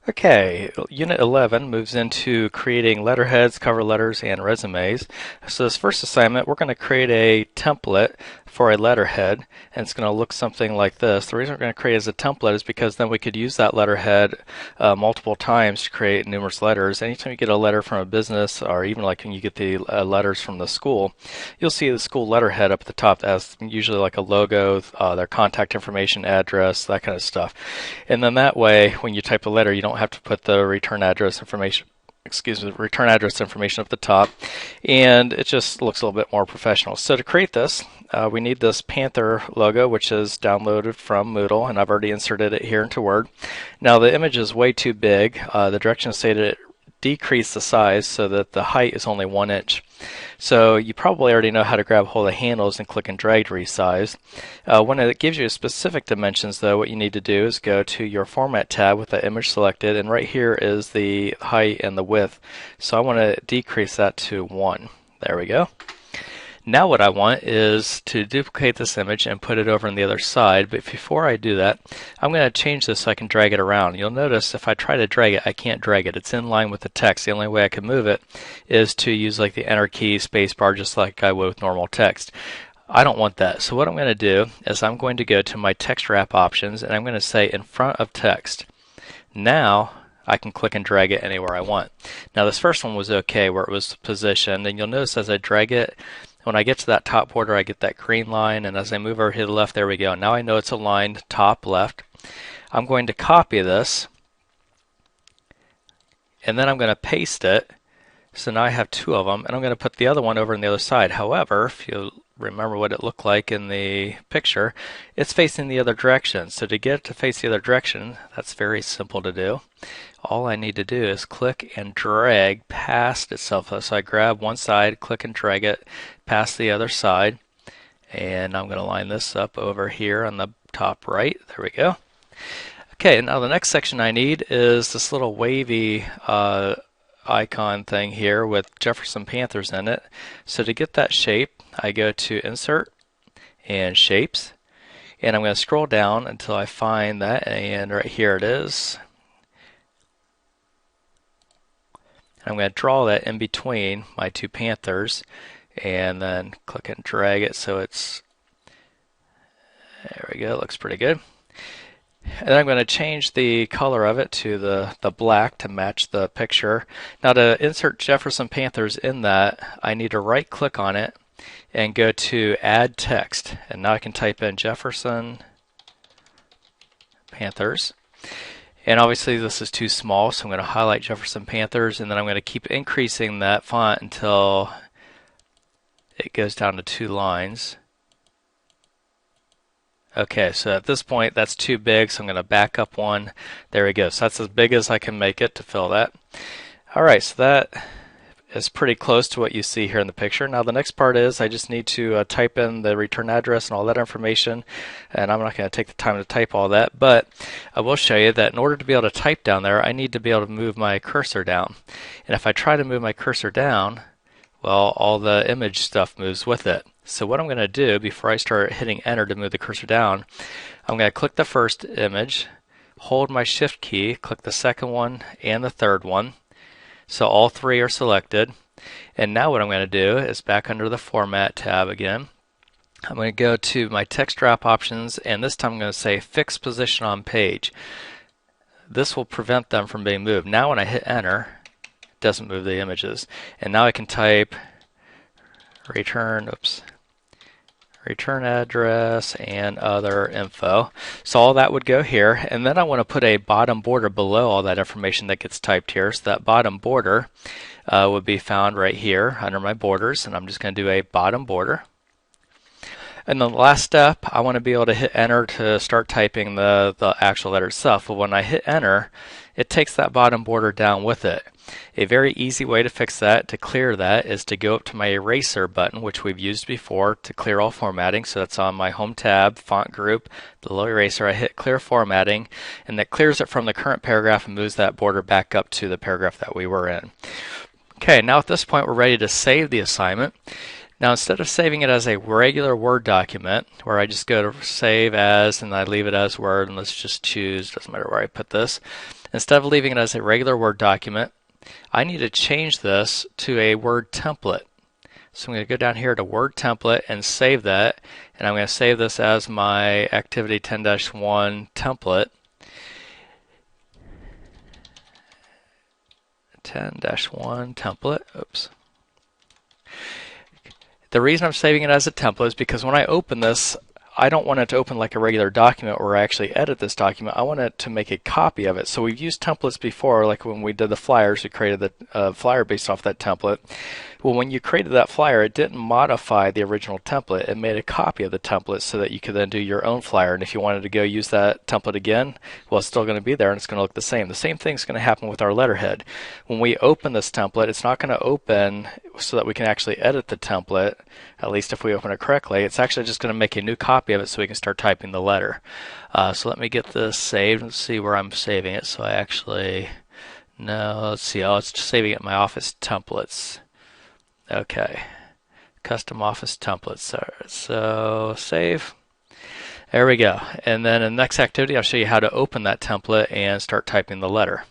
Okay, Unit 11 moves into creating letterheads, cover letters, and resumes. So this first assignment, we're going to create a template for a letterhead, and it's going to look something like this. The reason we're going to create it as a template is because then we could use that letterhead multiple times to create numerous letters. Anytime you get a letter from a business, or even like when you get the letters from the school, you'll see the school letterhead up at the top that has usually like a logo, their contact information, address, that kind of stuff. And then that way, when you type a letter, you don't have to put the return address information up the top, and it just looks a little bit more professional. So to create this, we need this Panther logo, which is downloaded from Moodle, and I've already inserted it here into Word. Now the image is way too big. The directions say to decrease the size so that the height is only 1 inch. So you probably already know how to grab hold of the handles and click and drag to resize. When it gives you specific dimensions, though, what you need to do is go to your Format tab with the image selected, and right here is the height and the width. So I want to decrease that to 1. There we go. Now what I want is to duplicate this image and put it over on the other side, but before I do that, I'm going to change this so I can drag it around. You'll notice if I try to drag it, I can't drag it. It's in line with the text. The only way I can move it is to use like the Enter key, space bar, just like I would with normal text. I don't want that. So what I'm going to do is I'm going to go to my text wrap options, and I'm going to say in front of text. Now I can click and drag it anywhere I want. Now this first one was okay where it was positioned, and you'll notice as I drag it, when I get to that top border, I get that green line, and as I move over to the left, there we go. Now I know it's aligned top left. I'm going to copy this, and then I'm going to paste it. So now I have 2 of them, and I'm going to put the other one over on the other side. However, if you remember what it looked like in the picture, it's facing the other direction. So to get it to face the other direction, that's very simple to do. All I need to do is click and drag past itself. So I grab one side, click and drag it past the other side, and I'm going to line this up over here on the top right. There we go. Okay, now the next section I need is this little wavy icon thing here with Jefferson Panthers in it. So to get that shape, I go to Insert and Shapes, and I'm going to scroll down until I find that, and right here it is. I'm going to draw that in between my 2 panthers, and then click and drag it so it's, there we go, it looks pretty good. And then I'm going to change the color of it to the black to match the picture. Now to insert Jefferson Panthers in that, I need to right click on it and go to Add Text. And now I can type in Jefferson Panthers. And obviously this is too small, so I'm going to highlight Jefferson Panthers, and then I'm going to keep increasing that font until it goes down to 2 lines. Okay, so at this point that's too big, so I'm going to back up 1. There we go. So that's as big as I can make it to fill that. Alright, so that is pretty close to what you see here in the picture. Now the next part is I just need to type in the return address and all that information, and I'm not going to take the time to type all that, but I will show you that in order to be able to type down there, I need to be able to move my cursor down. And if I try to move my cursor down, well, all the image stuff moves with it. So what I'm going to do before I start hitting enter to move the cursor down, I'm going to click the first image, hold my shift key, click the second one and the third one. So all 3 are selected. And now what I'm going to do is back under the Format tab again. I'm going to go to my text wrap options, and this time I'm going to say fix position on page. This will prevent them from being moved. Now when I hit enter, it doesn't move the images. And now I can type return address and other info. So all that would go here, and then I want to put a bottom border below all that information that gets typed here. So that bottom border would be found right here under my borders, and I'm just going to do a bottom border. And then the last step, I want to be able to hit enter to start typing the actual letter itself. But when I hit enter, it takes that bottom border down with it. A very easy way to fix that, to clear that, is to go up to my eraser button, which we've used before to clear all formatting. So that's on my home tab, font group, the little eraser. I hit clear formatting, and that clears it from the current paragraph and moves that border back up to the paragraph that we were in. Okay, now at this point we're ready to save the assignment. Now, instead of saving it as a regular Word document, where I just go to Save As and I leave it as Word, and let's just choose, doesn't matter where I put this. Instead of leaving it as a regular Word document, I need to change this to a Word template. So I'm going to go down here to Word template and save that, and I'm going to save this as my Activity 10-1 template. 10-1 template. Oops. The reason I'm saving it as a template is because when I open this, I don't want it to open like a regular document where I actually edit this document. I want it to make a copy of it. So we've used templates before, like when we did the flyers, we created the flyer based off that template. Well, when you created that flyer, it didn't modify the original template. It made a copy of the template so that you could then do your own flyer. And if you wanted to go use that template again, well, it's still going to be there and it's going to look the same. The same thing's going to happen with our letterhead. When we open this template, it's not going to open so that we can actually edit the template, at least if we open it correctly. It's actually just going to make a new copy of it so we can start typing the letter. So let me get this saved. Let's see where I'm saving it. So I actually, no, let's see. Oh, it's just saving it in my Office templates. Okay, custom Office templates. So save. There we go. And then in the next activity, I'll show you how to open that template and start typing the letter.